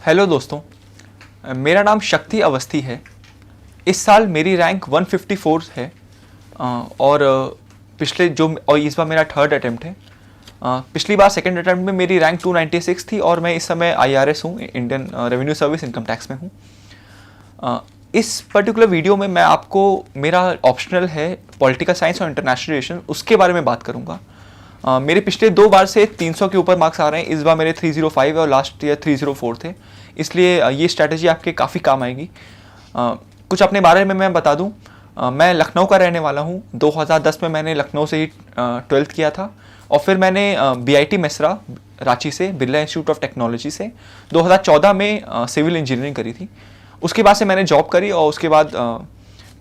Hello दोस्तों, मेरा नाम शक्ति अवस्थी है। इस साल मेरी रैंक 154 है और इस बार मेरा थर्ड अटेम्प्ट है। पिछली बार सेकंड अटेम्प्ट में मेरी रैंक 296 थी और मैं इस समय IRS हूँ, Indian revenue service income tax में हूँ। इस पर्टिकुलर वीडियो में मैं आपको मेरा ऑप्शनल है पॉलिटिकल साइंस और इंटरनेशनल रिलेशन, उसके बारे में बात करूँगा। मेरे पिछले 2 बार से 300 के ऊपर मार्क्स आ रहे हैं। इस बार मेरे 305 है और लास्ट ईयर 304 थे, इसलिए ये स्ट्रैटेजी आपके काफ़ी काम आएगी। कुछ अपने बारे में मैं बता दूं, मैं लखनऊ का रहने वाला हूं। 2010 में मैंने लखनऊ से ही 12th किया था और फिर मैंने BIT मेसरा रांची से, बिरला इंस्टीट्यूट ऑफ टेक्नोलॉजी से 2014 में सिविल इंजीनियरिंग करी थी। उसके बाद से मैंने जॉब करी और उसके बाद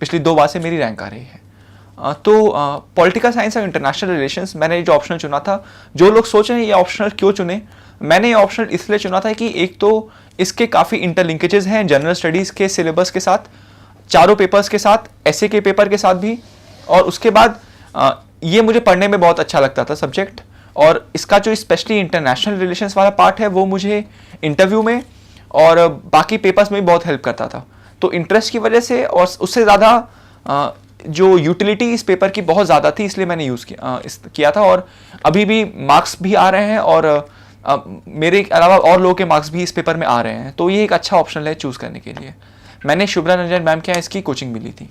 पिछली 2 बार से मेरी रैंक आ रही है। तो पॉलिटिकल साइंस और इंटरनेशनल रिलेशंस मैंने जो ऑप्शनल चुना था, जो लोग सोच रहे हैं ये ऑप्शनल क्यों चुने, मैंने ये ऑप्शनल इसलिए चुना था कि एक तो इसके काफ़ी इंटरलिंकेजेस हैं जनरल स्टडीज़ के सिलेबस के साथ, चारों पेपर्स के साथ, ऐसे के पेपर के साथ भी, और उसके बाद ये मुझे पढ़ने में बहुत अच्छा लगता था सब्जेक्ट। और इसका जो स्पेशली इंटरनेशनल रिलेशंस वाला पार्ट है वो मुझे इंटरव्यू में और बाकी पेपर्स में भी बहुत हेल्प करता था। तो इंटरेस्ट की वजह से और उससे ज़्यादा जो यूटिलिटी इस पेपर की बहुत ज़्यादा थी, इसलिए मैंने यूज़ किया था। और अभी भी मार्क्स भी आ रहे हैं और मेरे अलावा और लोगों के मार्क्स भी इस पेपर में आ रहे हैं, तो ये एक अच्छा ऑप्शन है चूज़ करने के लिए। मैंने शुभ्रा रंजन मैम के यहाँ इसकी कोचिंग मिली थी।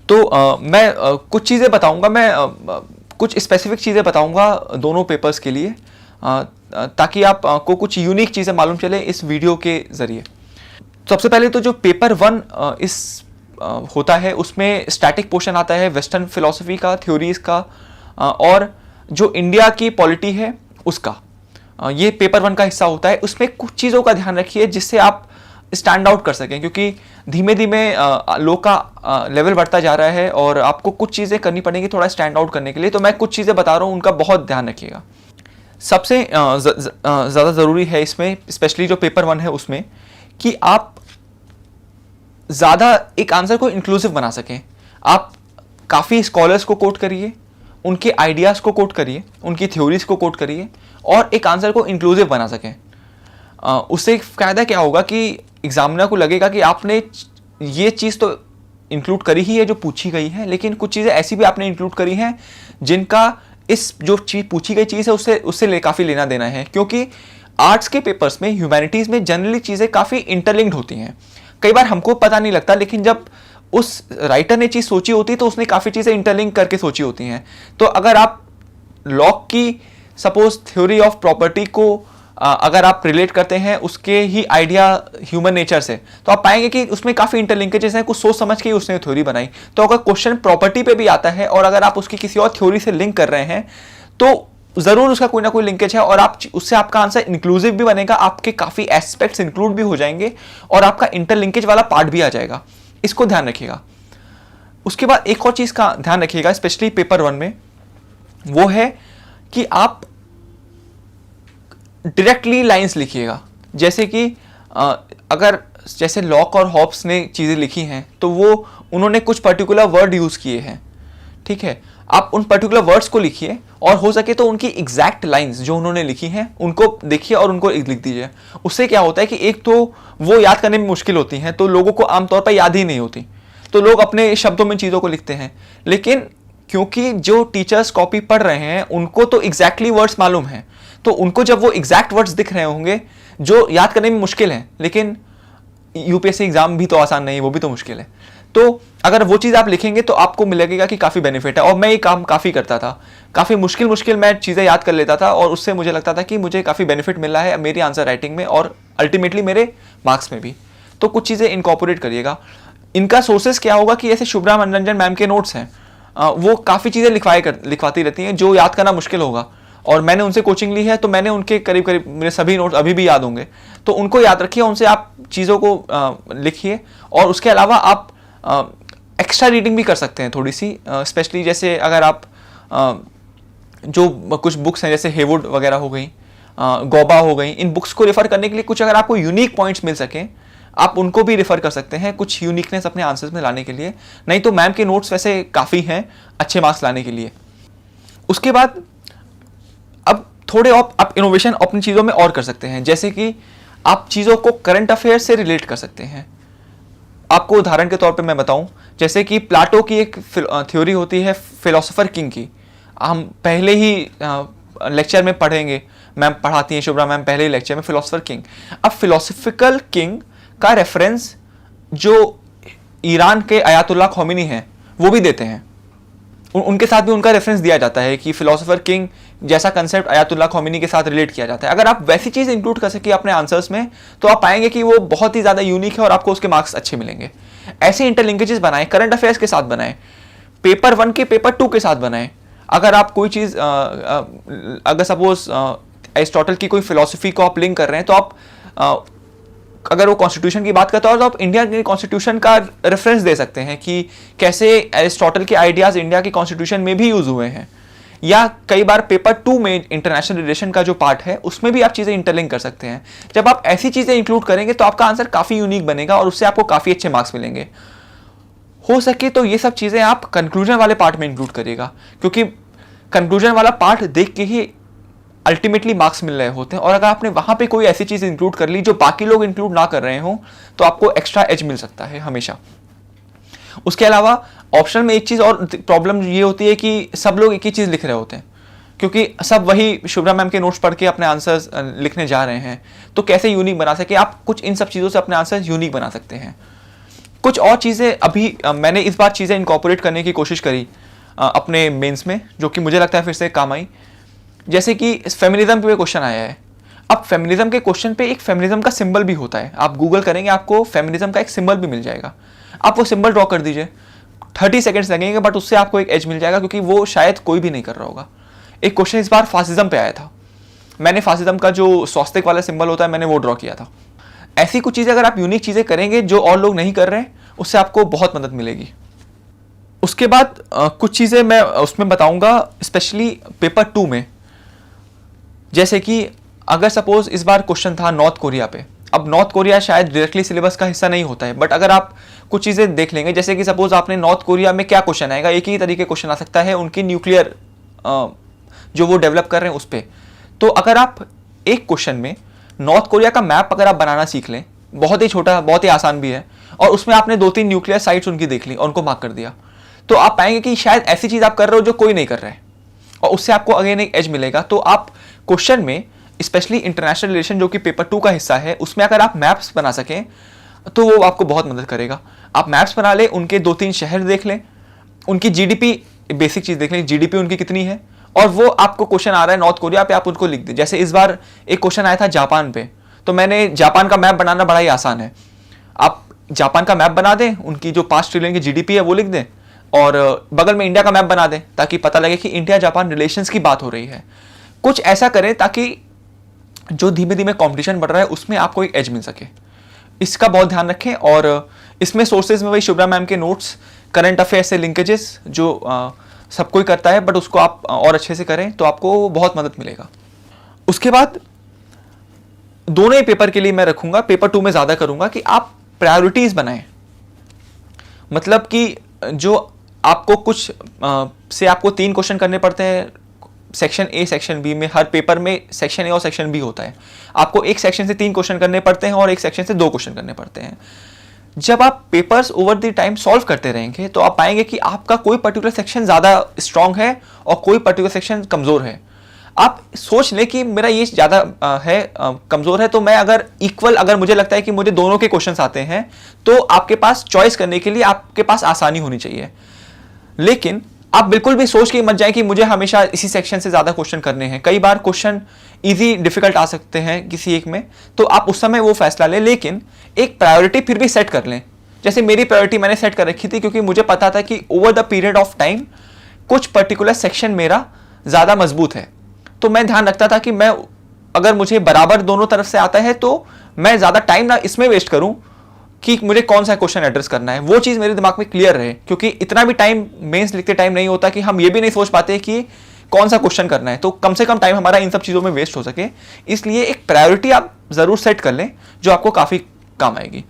तो मैं कुछ चीज़ें बताऊंगा, मैं कुछ स्पेसिफिक चीज़ें बताऊंगा दोनों पेपर्स के लिए, ताकि आपको कुछ यूनिक चीज़ें मालूम चले इस वीडियो के ज़रिए। सबसे पहले तो जो पेपर 1 होता है उसमें स्टैटिक पोर्शन आता है वेस्टर्न फिलॉसफी का, थ्योरीज का, और जो इंडिया की पॉलिटी है उसका, ये पेपर 1 का हिस्सा होता है। उसमें कुछ चीज़ों का ध्यान रखिए जिससे आप स्टैंड आउट कर सकें, क्योंकि धीमे धीमे लोग का लेवल बढ़ता जा रहा है और आपको कुछ चीज़ें करनी पड़ेंगी थोड़ा स्टैंड आउट करने के लिए। तो मैं कुछ चीज़ें बता रहा हूँ, उनका बहुत ध्यान रखिएगा। सबसे ज़्यादा ज़रूरी है इसमें, स्पेशली जो पेपर 1 है उसमें, कि आप ज़्यादा एक आंसर को इंक्लूसिव बना सकें। आप काफ़ी स्कॉलर्स को कोट करिए, उनके आइडियाज़ को कोट करिए, उनकी थ्योरीज को कोट करिए और एक आंसर को इंक्लूसिव बना सकें। उससे फ़ायदा क्या होगा कि एग्जामिनर को लगेगा कि आपने ये चीज़ तो इंक्लूड करी ही है जो पूछी गई है, लेकिन कुछ चीज़ें ऐसी भी आपने इंक्लूड करी हैं जिनका इस जो चीज़ पूछी गई चीज़ है उससे काफ़ी लेना देना है। क्योंकि आर्ट्स के पेपर्स में, ह्यूमैनिटीज़ में जनरली चीज़ें काफ़ी इंटरलिंक्ड होती हैं। कई बार हमको पता नहीं लगता, लेकिन जब उस राइटर ने चीज़ सोची होती है तो उसने काफ़ी चीज़ें इंटरलिंक करके सोची होती हैं। तो अगर आप लॉक की सपोज थ्योरी ऑफ प्रॉपर्टी को अगर आप रिलेट करते हैं उसके ही आइडिया ह्यूमन नेचर से, तो आप पाएंगे कि उसमें काफ़ी इंटरलिंकेजेस हैं, कुछ सोच समझ के ही उसने थ्योरी बनाई। तो अगर क्वेश्चन प्रॉपर्टी पे भी आता है और अगर आप उसकी किसी और थ्योरी से लिंक कर रहे हैं तो ज़रूर उसका कोई ना कोई लिंकेज है और आप उससे आपका आंसर इंक्लूसिव भी बनेगा, आपके काफ़ी एस्पेक्ट्स इंक्लूड भी हो जाएंगे और आपका इंटरलिंकेज वाला पार्ट भी आ जाएगा। इसको ध्यान रखिएगा। उसके बाद एक और चीज़ का ध्यान रखिएगा स्पेशली पेपर 1 में, वो है कि आप डायरेक्टली लाइंस लिखिएगा। जैसे कि अगर जैसे लॉक और हॉब्स ने चीज़ें लिखी हैं तो वो उन्होंने कुछ पर्टिकुलर वर्ड यूज़ किए हैं, ठीक है, आप उन पर्टिकुलर वर्ड्स को लिखिए और हो सके तो उनकी एग्जैक्ट लाइंस जो उन्होंने लिखी हैं उनको देखिए और उनको लिख दीजिए। उससे क्या होता है कि एक तो वो याद करने में मुश्किल होती हैं, तो लोगों को आमतौर पर याद ही नहीं होती, तो लोग अपने शब्दों में चीज़ों को लिखते हैं। लेकिन क्योंकि जो टीचर्स कॉपी पढ़ रहे हैं उनको तो एग्जैक्टली वर्ड्स मालूम हैं, तो उनको जब वो एग्जैक्ट वर्ड्स दिख रहे होंगे जो याद करने में मुश्किल हैं, लेकिन UPSC एग्जाम भी तो आसान नहीं है, वो भी तो मुश्किल है, तो अगर वो चीज़ आप लिखेंगे तो आपको मिलेगा कि काफ़ी बेनिफिट है। और मैं ये काम काफ़ी करता था, काफ़ी मुश्किल मैं चीज़ें याद कर लेता था और उससे मुझे लगता था कि मुझे काफ़ी बेनिफिट मिल रहा है मेरी आंसर राइटिंग में और अल्टीमेटली मेरे मार्क्स में भी। तो कुछ चीज़ें इनकॉर्पोरेट करिएगा। इनका सोर्सेस क्या होगा कि ऐसे शुभ्रा रंजन मैम के नोट्स हैं, वो काफ़ी चीज़ें लिखवाती रहती हैं जो याद करना मुश्किल होगा, और मैंने उनसे कोचिंग ली है तो मैंने उनके करीब करीब मेरे सभी नोट्स अभी भी याद होंगे। तो उनको याद रखिए, उनसे आप चीज़ों को लिखिए। और उसके अलावा आप एक्स्ट्रा रीडिंग भी कर सकते हैं थोड़ी सी, स्पेशली जैसे अगर आप जो कुछ बुक्स हैं जैसे हेवुड वगैरह हो गई, गौबा हो गई, इन बुक्स को रेफर करने के लिए कुछ अगर आपको यूनिक पॉइंट्स मिल सकें आप उनको भी रेफर कर सकते हैं, कुछ यूनिकनेस अपने आंसर्स में लाने के लिए। नहीं तो मैम के नोट्स वैसे काफ़ी हैं अच्छे मार्क्स लाने के लिए। उसके बाद अब थोड़े आप इनोवेशन अपनी चीज़ों में और कर सकते हैं, जैसे कि आप चीज़ों को करंट अफेयर से रिलेट कर सकते हैं। आपको उदाहरण के तौर पे मैं बताऊं, जैसे कि प्लाटो की एक थ्योरी होती है फिलोसोफर किंग की, हम पहले ही लेक्चर में पढ़ेंगे, मैम पढ़ाती हैं शुभ्रा मैम पहले ही लेक्चर में फिलोसोफर किंग। अब फिलोसफिकल किंग का रेफरेंस जो ईरान के अयातुल्लाह खोमेनी हैं वो भी देते हैं, उनके साथ भी उनका रेफरेंस दिया जाता है कि फिलोसोफर किंग जैसा कंसेप्ट अयातुल्लाह खोमेनी के साथ रिलेट किया जाता है। अगर आप वैसी चीज़ इंक्लूड कर सके अपने आंसर्स में तो आप पाएंगे कि वो बहुत ही ज़्यादा यूनिक है और आपको उसके मार्क्स अच्छे मिलेंगे। ऐसे इंटरलिंकेजेस बनाएं, करंट अफेयर्स के साथ बनाएं, पेपर 1 के पेपर 2 के साथ बनाएं। अगर आप कोई चीज़ अगर सपोज एरिस्टोटल की कोई फिलोसफी को आप लिंक कर रहे हैं तो आप अगर वो कॉन्स्टिट्यूशन की बात करता है तो आप इंडिया के कॉन्स्टिट्यूशन का रेफरेंस दे सकते हैं कि कैसे एरिस्टोटल के आइडियाज़ इंडिया के कॉन्स्टिट्यूशन में भी यूज़ हुए हैं। या कई बार पेपर 2 में इंटरनेशनल रिलेशन का जो पार्ट है उसमें भी आप चीज़ें इंटरलिंक कर सकते हैं। जब आप ऐसी चीज़ें इंक्लूड करेंगे तो आपका आंसर काफ़ी यूनिक बनेगा और उससे आपको काफ़ी अच्छे मार्क्स मिलेंगे। हो सके तो ये सब चीज़ें आप कंक्लूजन वाले पार्ट में इंक्लूड करिएगा, क्योंकि कंक्लूजन वाला पार्ट देख के ही अल्टीमेटली मार्क्स मिल रहे होते हैं, और अगर आपने वहाँ पे कोई ऐसी चीज़ इंक्लूड कर ली जो बाकी लोग इंक्लूड ना कर रहे हों तो आपको एक्स्ट्रा एज मिल सकता है हमेशा। उसके अलावा ऑप्शन में एक चीज़ और प्रॉब्लम ये होती है कि सब लोग एक ही चीज़ लिख रहे होते हैं, क्योंकि सब वही शुभ्रा मैम के नोट्स पढ़ के अपने आंसर्स लिखने जा रहे हैं। तो कैसे यूनिक बना सके आप, कुछ इन सब चीज़ों से अपने आंसर्स यूनिक बना सकते हैं। कुछ और चीज़ें अभी मैंने इस बार चीज़ें इनकॉर्पोरेट करने की कोशिश करी अपने मेंस में, जो कि मुझे लगता है फिर से काम आई। जैसे कि फेमिनिज्म पे क्वेश्चन आया है। अब फेमिनिज्म के क्वेश्चन पे एक फेमिनिज्म का सिंबल भी होता है, आप गूगल करेंगे आपको फेमिनिज्म का एक सिंबल भी मिल जाएगा। आप वो सिंबल ड्रॉ कर दीजिए, 30 सेकंड्स लगेंगे बट उससे आपको एक एज मिल जाएगा, क्योंकि वो शायद कोई भी नहीं कर रहा होगा। एक क्वेश्चन इस बार फासिज्म पे आया था, मैंने फासिज्म का जो स्वास्तिक वाला सिंबल होता है मैंने वो ड्रॉ किया था। ऐसी कुछ चीज़ें अगर आप यूनिक चीज़ें करेंगे जो और लोग नहीं कर रहे हैं, उससे आपको बहुत मदद मिलेगी। उसके बाद कुछ चीज़ें मैं उसमें बताऊंगा स्पेशली पेपर 2 में। जैसे कि अगर सपोज इस बार क्वेश्चन था नॉर्थ कोरिया पे, अब नॉर्थ कोरिया शायद डायरेक्टली सिलेबस का हिस्सा नहीं होता है, बट अगर आप कुछ चीज़ें देख लेंगे, जैसे कि सपोज आपने नॉर्थ कोरिया में क्या क्वेश्चन आएगा, एक ही तरीके क्वेश्चन आ सकता है उनकी न्यूक्लियर जो वो डेवलप कर रहे हैं उस पर। तो अगर आप एक क्वेश्चन में नॉर्थ कोरिया का मैप अगर आप बनाना सीख लें, बहुत ही छोटा बहुत ही आसान भी है, और उसमें आपने 2-3 न्यूक्लियर साइट्स उनकी देख ली और उनको मार्क कर दिया, तो आप पाएंगे कि शायद ऐसी चीज़ आप कर रहे हो जो कोई नहीं कर रहा है, और उससे आपको अगेन एक एज मिलेगा। तो आप क्वेश्चन में स्पेशली इंटरनेशनल रिलेशन जो कि पेपर 2 का हिस्सा है उसमें अगर आप मैप्स बना सकें तो वो आपको बहुत मदद करेगा। आप मैप्स बना लें, उनके 2-3 शहर देख लें, उनकी जीडीपी बेसिक चीज़ देख लें, जीडीपी उनकी कितनी है, और वो आपको क्वेश्चन आ रहा है नॉर्थ कोरिया पे, आप उनको लिख दें। जैसे इस बार एक क्वेश्चन आया था जापान पे, तो मैंने जापान का मैप बनाना बड़ा ही आसान है, आप जापान का मैप बना दें, उनकी जो 5 ट्रिलियन की जीडीपी है वो लिख दें, और बगल में इंडिया का मैप बना दें ताकि पता लगे कि इंडिया जापान रिलेशंस की बात हो रही है। कुछ ऐसा करें ताकि जो धीमे धीमे कंपटीशन बढ़ रहा है उसमें आपको एक एज मिल सके, इसका बहुत ध्यान रखें। और इसमें सोर्सेज में वही शुभ्रा मैम के नोट्स, करंट अफेयर से लिंकेजेस जो सब कोई करता है, बट उसको आप और अच्छे से करें तो आपको बहुत मदद मिलेगा। उसके बाद दोनों ही पेपर के लिए मैं रखूंगा, पेपर 2 में ज़्यादा करूंगा कि आप प्रायोरिटीज़ बनाएं। मतलब कि जो आपको कुछ से आपको 3 क्वेश्चन करने पड़ते हैं सेक्शन ए सेक्शन बी में, हर पेपर में सेक्शन ए और सेक्शन बी होता है, आपको एक सेक्शन से 3 क्वेश्चन करने पड़ते हैं और एक सेक्शन से 2 क्वेश्चन करने पड़ते हैं। जब आप papers over the time solve करते रहेंगे तो आप पाएंगे कि आपका कोई पर्टिकुलर सेक्शन ज़्यादा स्ट्रांग है और कोई पर्टिकुलर सेक्शन कमज़ोर है। आप सोच लें कि मेरा ये ज़्यादा कमज़ोर है, तो मैं अगर मुझे लगता है कि मुझे दोनों के क्वेश्चंस आते हैं तो आपके पास चॉइस करने के लिए आपके पास आसानी होनी चाहिए। लेकिन आप बिल्कुल भी सोच के मत जाएं कि मुझे हमेशा इसी सेक्शन से ज़्यादा क्वेश्चन करने हैं। कई बार क्वेश्चन इजी डिफिकल्ट आ सकते हैं किसी एक में, तो आप उस समय वो फैसला लें, लेकिन एक प्रायोरिटी फिर भी सेट कर लें। जैसे मेरी प्रायोरिटी मैंने सेट कर रखी थी क्योंकि मुझे पता था कि over the period of time कुछ पर्टिकुलर सेक्शन मेरा ज़्यादा मजबूत है, तो मैं ध्यान रखता था कि मैं अगर मुझे बराबर दोनों तरफ से आता है तो मैं ज़्यादा टाइम ना इसमें वेस्ट करूं कि मुझे कौन सा क्वेश्चन एड्रेस करना है, वो चीज़ मेरे दिमाग में क्लियर रहे। क्योंकि इतना भी टाइम मेंस लिखते टाइम नहीं होता कि हम ये भी नहीं सोच पाते कि कौन सा क्वेश्चन करना है, तो कम से कम टाइम हमारा इन सब चीज़ों में वेस्ट हो सके। इसलिए एक प्रायोरिटी आप ज़रूर सेट कर लें जो आपको काफ़ी काम आएगी।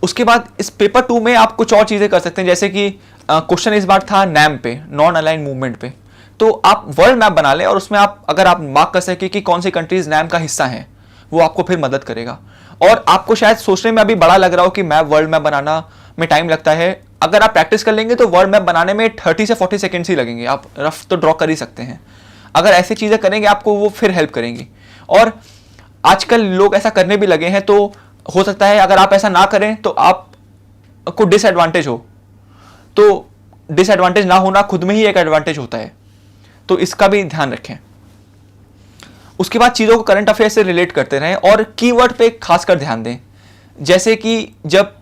उसके बाद इस पेपर 2 में आप कुछ और चीज़ें कर सकते हैं, जैसे कि क्वेश्चन इस बार था नैम पे, नॉन अलाइंड मूवमेंट पे, तो आप वर्ल्ड मैप बना लें और उसमें अगर आप मार्क कर सके कि कौन सी कंट्रीज नैम का हिस्सा हैं, वो आपको फिर मदद करेगा। और आपको शायद सोचने में अभी बड़ा लग रहा हो कि मैप, वर्ल्ड मैप बनाना में टाइम लगता है। अगर आप प्रैक्टिस कर लेंगे तो वर्ल्ड मैप बनाने में 30 से 40 सेकेंड्स ही लगेंगे, आप रफ तो ड्रॉ कर ही सकते हैं। अगर ऐसी चीज़ें करेंगे आपको वो फिर हेल्प करेंगी। और आजकल लोग ऐसा करने भी लगे हैं, तो हो सकता है अगर आप ऐसा ना करें तो आपको डिसएडवांटेज हो। तो डिसएडवांटेज ना होना खुद में ही एक एडवांटेज होता है, तो इसका भी ध्यान रखें। उसके बाद चीज़ों को करंट अफेयर से रिलेट करते रहें और कीवर्ड पे खासकर ध्यान दें। जैसे कि जब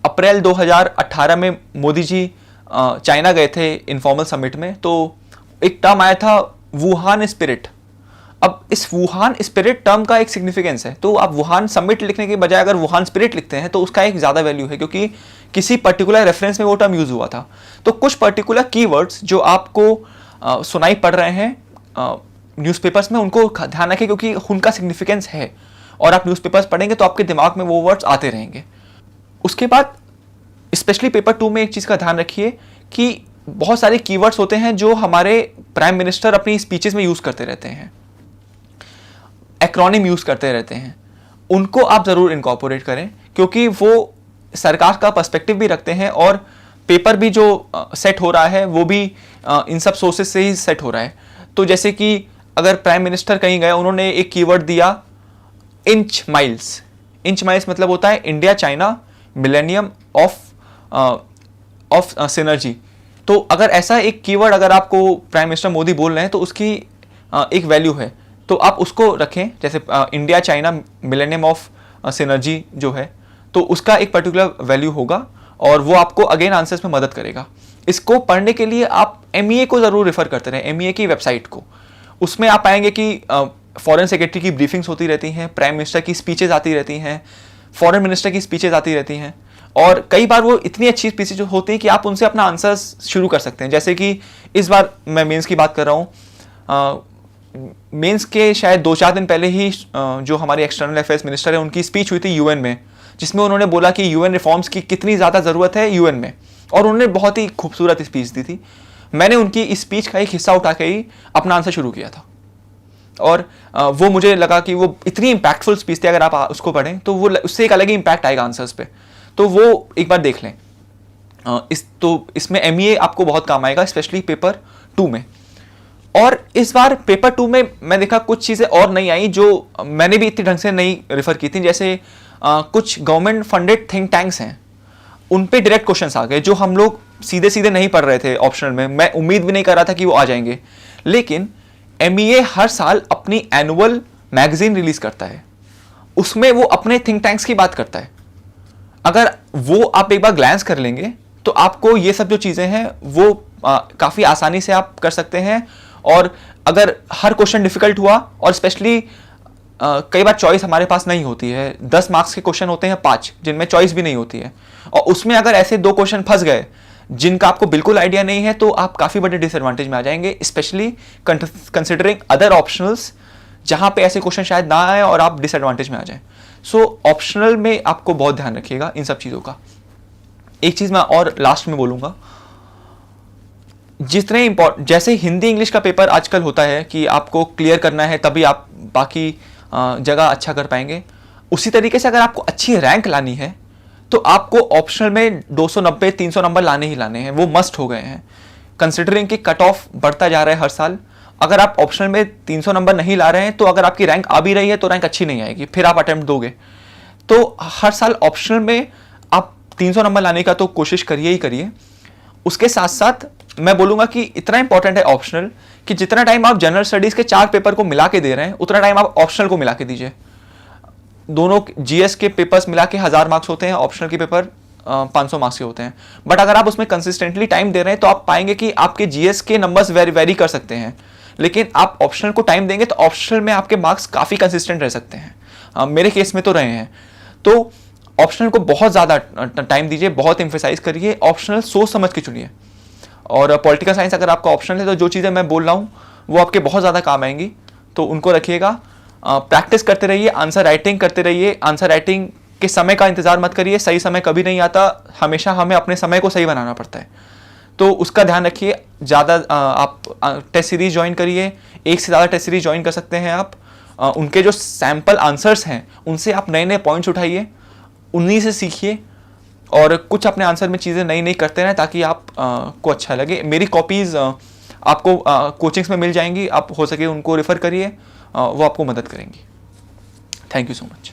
अप्रैल 2018 में मोदी जी चाइना गए थे इनफॉर्मल समिट में, तो एक टर्म आया था वुहान स्पिरिट। अब इस वुहान स्पिरिट टर्म का एक सिग्निफिकेंस है, तो आप वुहान समिट लिखने के बजाय अगर वुहान स्पिरिट लिखते हैं तो उसका एक ज़्यादा वैल्यू है, क्योंकि किसी पर्टिकुलर रेफरेंस में वो टर्म यूज़ हुआ था। तो कुछ पर्टिकुलर कीवर्ड्स जो आपको सुनाई पड़ रहे हैं न्यूज़पेपर्स में, उनको ध्यान रखें, क्योंकि उनका सिग्निफिकेंस है और आप न्यूज़पेपर्स पढ़ेंगे तो आपके दिमाग में वो वर्ड्स आते रहेंगे। उसके बाद स्पेशली पेपर 2 में एक चीज़ का ध्यान रखिए कि बहुत सारे कीवर्ड्स होते हैं जो हमारे प्राइम मिनिस्टर अपनी स्पीचेस में यूज़ करते रहते हैं, एक्रोनिम यूज़ करते रहते हैं। उनको आप ज़रूर इनकॉर्पोरेट करें, क्योंकि वो सरकार का पर्सपेक्टिव भी रखते हैं और पेपर भी जो सेट हो रहा है वो भी इन सब सोर्सेज से ही सेट हो रहा है। तो जैसे कि अगर प्राइम मिनिस्टर कहीं गए, उन्होंने एक कीवर्ड दिया इंच माइल्स। इंच माइल्स मतलब होता है India China millennium of synergy. तो अगर ऐसा एक कीवर्ड अगर आपको प्राइम मिनिस्टर मोदी बोल रहे हैं तो उसकी एक वैल्यू है, तो आप उसको रखें। जैसे India China millennium of synergy जो है, तो उसका एक पर्टिकुलर वैल्यू होगा और वो आपको अगेन आंसर्स में मदद करेगा। इसको पढ़ने के लिए आप MEA को ज़रूर रेफर करते रहें, MEA की वेबसाइट को। उसमें आप पाएंगे कि फॉरेन सेक्रेटरी की ब्रीफिंग्स होती रहती हैं, प्राइम मिनिस्टर की स्पीचेज आती रहती हैं, फॉरेन मिनिस्टर की स्पीचेज आती रहती हैं, और कई बार वो इतनी अच्छी स्पीचेज होती हैं कि आप उनसे अपना आंसर्स शुरू कर सकते हैं। जैसे कि इस बार मैं मेंस की बात कर रहा हूँ, मेंस के शायद 2-4 दिन पहले ही जो हमारे एक्सटर्नल अफेयर्स मिनिस्टर है उनकी स्पीच हुई थी UN में, जिसमें उन्होंने बोला कि UN रिफॉर्म्स की कितनी ज़्यादा ज़रूरत है UN में, और उन्होंने बहुत ही खूबसूरत स्पीच दी थी। मैंने उनकी इस स्पीच का एक हिस्सा उठा के ही अपना आंसर शुरू किया था, और वो मुझे लगा कि वो इतनी इम्पैक्टफुल स्पीच थी, अगर आप उसको पढ़ें तो वो उससे एक अलग ही इम्पैक्ट आएगा आंसर्स पे। तो वो एक बार देख लें। इसमें MEA आपको बहुत काम आएगा, स्पेशली पेपर 2 में। और इस बार पेपर 2 में मैं देखा कुछ चीज़ें और नहीं आई जो मैंने भी इतनी ढंग से नहीं रेफर की थी। जैसे कुछ गवर्नमेंट फंडेड थिंक टैंक्स हैं, उन पे डायरेक्ट क्वेश्चंस आ गए जो हम लोग सीधे सीधे नहीं पढ़ रहे थे ऑप्शनल में। मैं उम्मीद भी नहीं कर रहा था कि वो आ जाएंगे, लेकिन MEA हर साल अपनी एनुअल मैगजीन रिलीज करता है, उसमें वो अपने थिंक टैंक्स की बात करता है। अगर वो आप एक बार ग्लैंस कर लेंगे तो आपको ये सब जो चीज़ें हैं वो काफ़ी आसानी से आप कर सकते हैं। और अगर हर क्वेश्चन डिफिकल्ट हुआ, और स्पेशली कई बार चॉइस हमारे पास नहीं होती है, 10 मार्क्स के क्वेश्चन होते हैं 5 जिनमें चॉइस भी नहीं होती है, और उसमें अगर ऐसे 2 क्वेश्चन फंस गए जिनका आपको बिल्कुल आइडिया नहीं है, तो आप काफ़ी बड़े डिसएडवांटेज में आ जाएंगे, स्पेशली कंसिडरिंग अदर ऑप्शनल्स जहाँ पे ऐसे क्वेश्चन शायद ना आए और आप डिसएडवांटेज में आ जाएं। सो ऑप्शनल में आपको बहुत ध्यान रखिएगा इन सब चीज़ों का। एक चीज़ मैं और लास्ट में बोलूँगा, जितने इम्पोर्टेंट, जैसे हिंदी इंग्लिश का पेपर आजकल होता है कि आपको क्लियर करना है तभी आप बाकी जगह अच्छा कर पाएंगे, उसी तरीके से अगर आपको अच्छी रैंक लानी है तो आपको ऑप्शनल में 290-300 नंबर लाने ही लाने हैं, वो मस्ट हो गए हैं। कंसिडरिंग कि कट ऑफ बढ़ता जा रहा है हर साल, अगर आप ऑप्शनल में 300 नंबर नहीं ला रहे हैं तो अगर आपकी रैंक आ भी रही है तो रैंक अच्छी नहीं आएगी, फिर आप अटेम्प्ट दोगे। तो हर साल ऑप्शनल में आप 300 नंबर लाने का तो कोशिश करिए ही करिए। उसके साथ साथ मैं बोलूँगा कि इतना इंपॉर्टेंट है ऑप्शनल कि जितना टाइम आप जनरल स्टडीज़ के 4 पेपर को मिला के दे रहे हैं उतना टाइम आप ऑप्शनल को मिला के दीजिए। दोनों GS के पेपर्स मिला के 1000 मार्क्स होते हैं, ऑप्शनल के पेपर 500 मार्क्स के होते हैं। बट अगर आप उसमें कंसिस्टेंटली टाइम दे रहे हैं तो आप पाएंगे कि आपके GS के नंबर्स वेरी कर सकते हैं, लेकिन आप ऑप्शनल को टाइम देंगे तो ऑप्शनल में आपके मार्क्स काफ़ी कंसिस्टेंट रह सकते हैं। मेरे केस में तो रहे हैं। तो ऑप्शनल को बहुत ज़्यादा टाइम दीजिए, बहुत एम्फेसाइज करिए, ऑप्शनल सोच समझ के चुनिए। और पॉलिटिकल साइंस अगर आपका ऑप्शनल है तो जो चीज़ें मैं बोल रहा हूँ वो आपके बहुत ज़्यादा काम आएंगी, तो उनको रखिएगा। प्रैक्टिस करते रहिए, आंसर राइटिंग करते रहिए। आंसर राइटिंग के समय का इंतजार मत करिए, सही समय कभी नहीं आता, हमेशा हमें अपने समय को सही बनाना पड़ता है, तो उसका ध्यान रखिए। ज़्यादा आप टेस्ट सीरीज ज्वाइन करिए, एक से ज़्यादा टेस्ट सीरीज ज्वाइन कर सकते हैं आप, उनके जो सैम्पल आंसर्स हैं उनसे आप नए नए पॉइंट्स उठाइए, उन्हीं से सीखिए और कुछ अपने आंसर में चीज़ें नई नई करते रहें ताकि आप को अच्छा लगे। मेरी कॉपीज़ आपको कोचिंग्स में मिल जाएंगी, आप हो सके उनको रेफ़र करिए, वो आपको मदद करेंगी। Thank you so much.